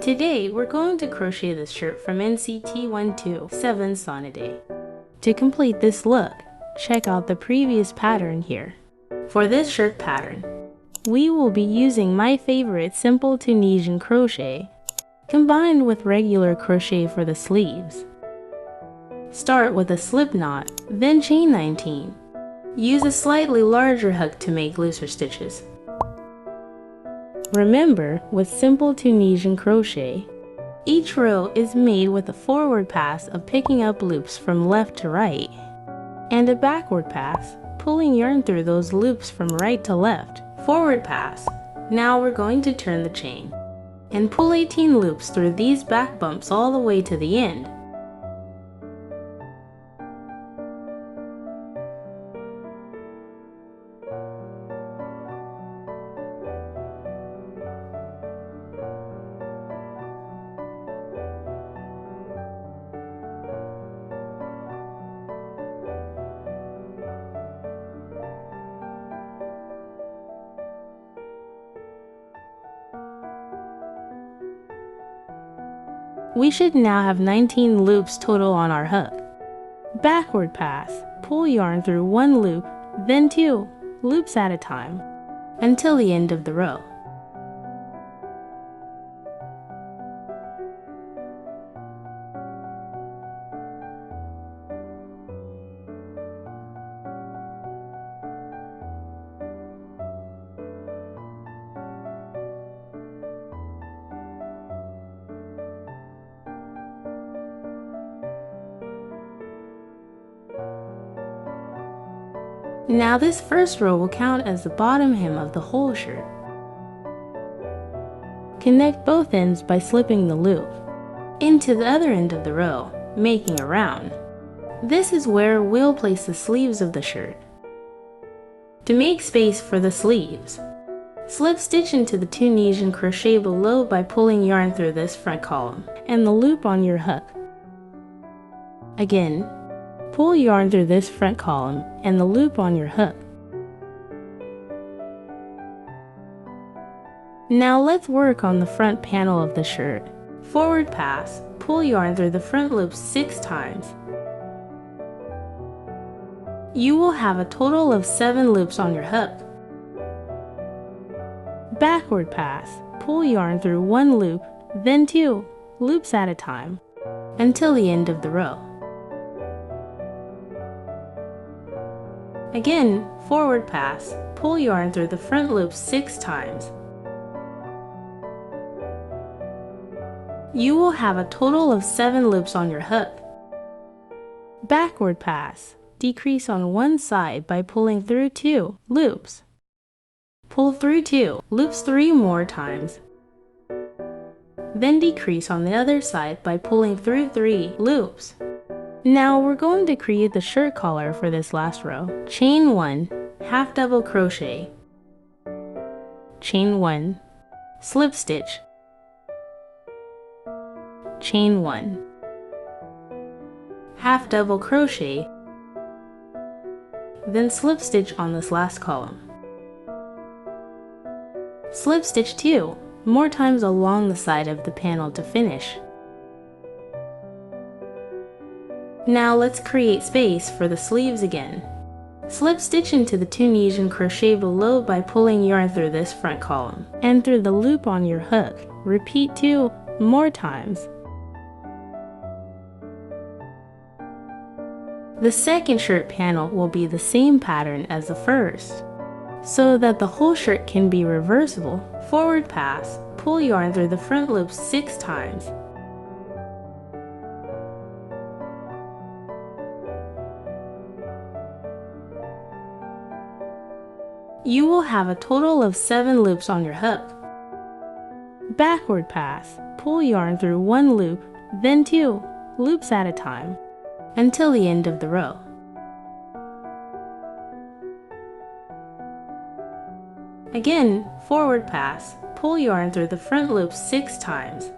Today, we're going to crochet this shirt from NCT 7 Sauna Day. To complete this look, check out the previous pattern here. For this shirt pattern, we will be using my favorite simple Tunisian crochet, combined with regular crochet for the sleeves. Start with a slip knot, then chain 19. Use a slightly larger hook to make looser stitches. Remember, with simple Tunisian crochet, each row is made with a forward pass of picking up loops from left to right, and a backward pass, pulling yarn through those loops from right to left. Forward pass. Now we're going to turn the chain, and pull 18 loops through these back bumps all the way to the end. We should now have 19 loops total on our hook. Backward pass. Pull yarn through one loop, then two loops at a time, until the end of the row. Now this first row will count as the bottom hem of the whole shirt. Connect both ends by slipping the loop into the other end of the row, making a round. This is where we'll place the sleeves of the shirt. To make space for the sleeves, slip stitch into the Tunisian crochet below by pulling yarn through this front column and the loop on your hook. Again, pull yarn through this front column and the loop on your hook. Now let's work on the front panel of the shirt. Forward pass, pull yarn through the front loop 6 times. You will have a total of 7 loops on your hook. Backward pass, pull yarn through one loop, then 2 loops at a time, until the end of the row. Again, forward pass, pull yarn through the front loop 6 times. You will have a total of 7 loops on your hook. Backward pass, decrease on one side by pulling through 2 loops. Pull through 2 loops 3 more times. Then decrease on the other side by pulling through 3 loops. Now we're going to create the shirt collar for this last row. Chain 1, half double crochet, chain 1, slip stitch, chain 1, half double crochet, then slip stitch on this last column. Slip stitch 2 more times along the side of the panel to finish. Now let's create space for the sleeves again. Slip stitch into the Tunisian crochet below by pulling yarn through this front column and through the loop on your hook. Repeat 2 more times. The second shirt panel will be the same pattern as the first, so that the whole shirt can be reversible. Forward pass, pull yarn through the front loop 6 times. You will have a total of 7 loops on your hook. Backward pass, pull yarn through one loop, then 2 loops at a time, until the end of the row. Again, forward pass, pull yarn through the front loop 6 times.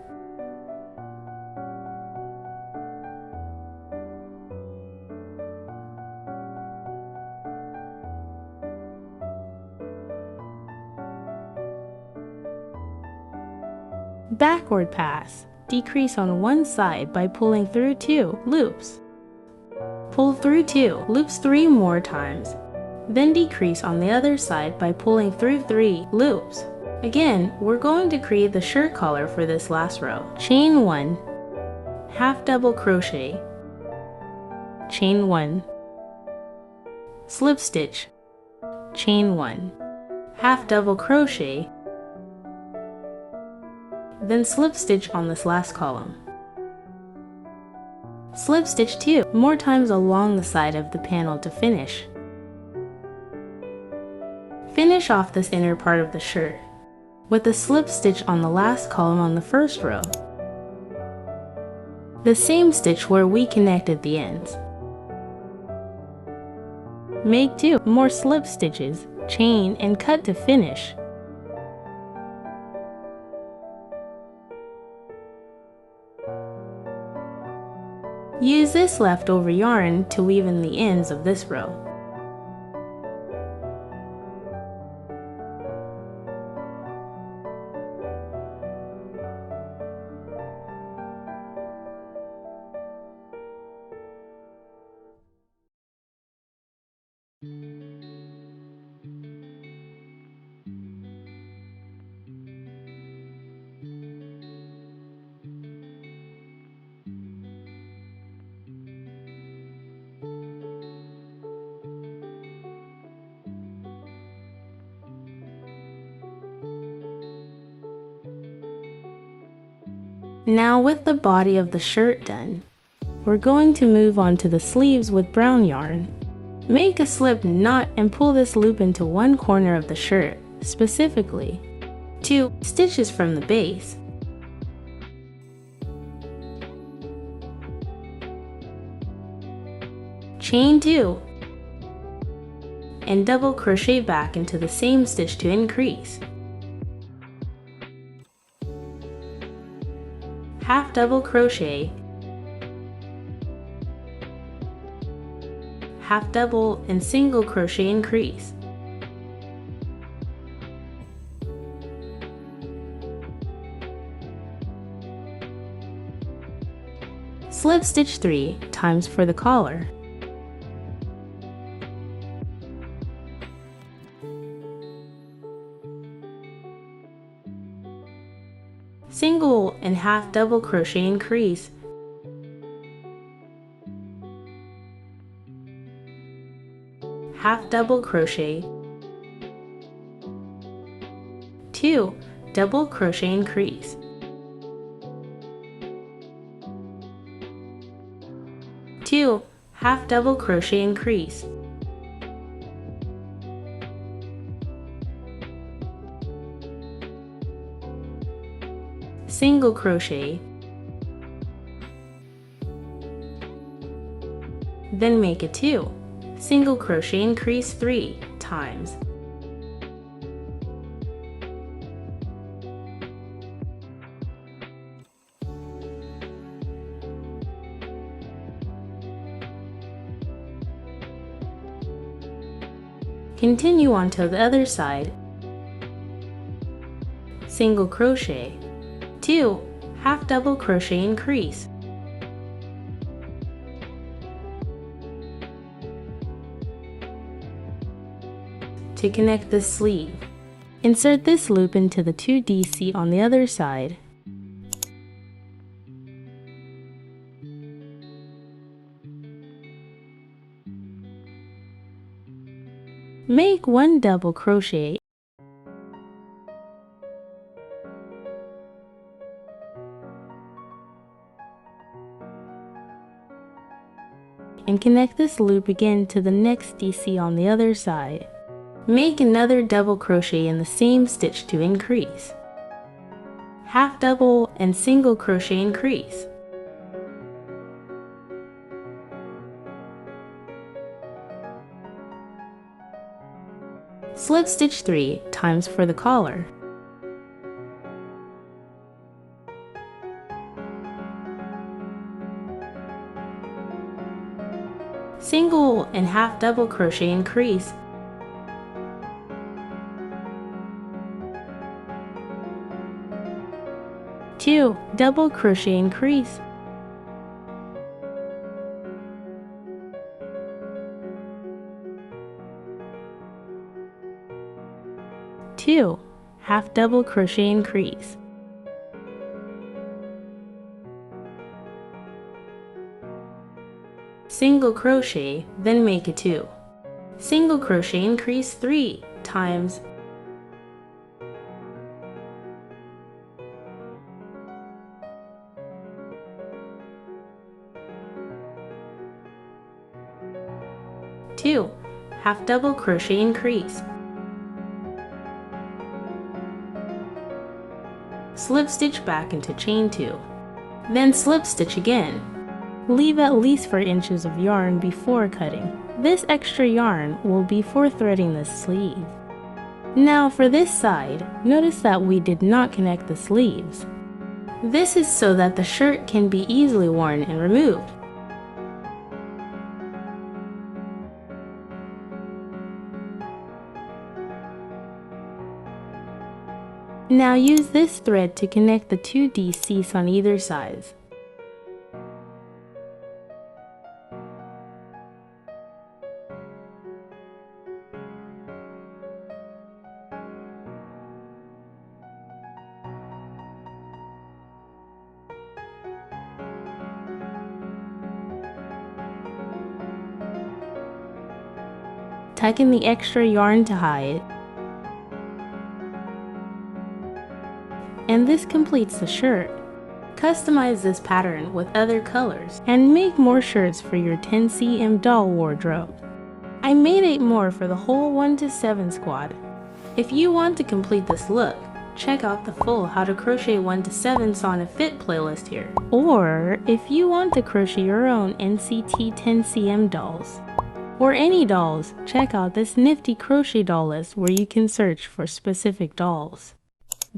Backward pass. Decrease on one side by pulling through 2 loops. Pull through 2 loops 3 more times. Then decrease on the other side by pulling through 3 loops. Again, we're going to create the shirt collar for this last row. Chain 1, half double crochet, chain 1, slip stitch, chain 1, half double crochet, then slip stitch on this last column. Slip stitch 2 more times along the side of the panel to finish. Finish off this inner part of the shirt with a slip stitch on the last column on the first row. The same stitch where we connected the ends. Make 2 more slip stitches, chain, and cut to finish. Use this leftover yarn to weave in the ends of this row. Now with the body of the shirt done, we're going to move on to the sleeves with brown yarn. Make a slip knot and pull this loop into one corner of the shirt, specifically 2 stitches from the base. Chain 2 and double crochet back into the same stitch to increase. Half double crochet, half double and single crochet increase. Slip stitch 3 times for the collar. Single and half double crochet increase. Half double crochet, 2 double crochet increase, 2 half double crochet increase, single crochet, then make a 2 single crochet increase 3 times. Continue on to the other side. Single crochet, 2 half double crochet increase, to connect the sleeve. Insert this loop into the 2 DC on the other side. Make 1 double crochet and connect this loop again to the next DC on the other side. Make another double crochet in the same stitch to increase. Half double and single crochet increase. Slip stitch 3 times for the collar. Single and half double crochet increase. 2. Double crochet increase. 2. Half double crochet increase. Single crochet, then make a 2. Single crochet increase 3 times. Two, half double crochet increase. Slip stitch back into chain 2. Then slip stitch again. Leave at least 4 inches of yarn before cutting. This extra yarn will be for threading the sleeve. Now for this side, notice that we did not connect the sleeves. This is so that the shirt can be easily worn and removed. Now use this thread to connect the 2 DCs on either side. Tuck in the extra yarn to hide. And this completes the shirt. Customize this pattern with other colors and make more shirts for your 10 cm doll wardrobe. I made 8 more for the whole 1 to 7 squad. If you want to complete this look, check out the full How to Crochet 1 to 7 Sauna Fit playlist here. Or if you want to crochet your own NCT 10 cm dolls, or any dolls, check out this nifty crochet doll list where you can search for specific dolls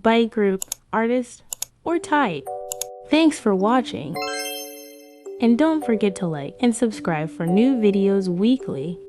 by group, artist, or type. Thanks for watching, and don't forget to like and subscribe for new videos weekly.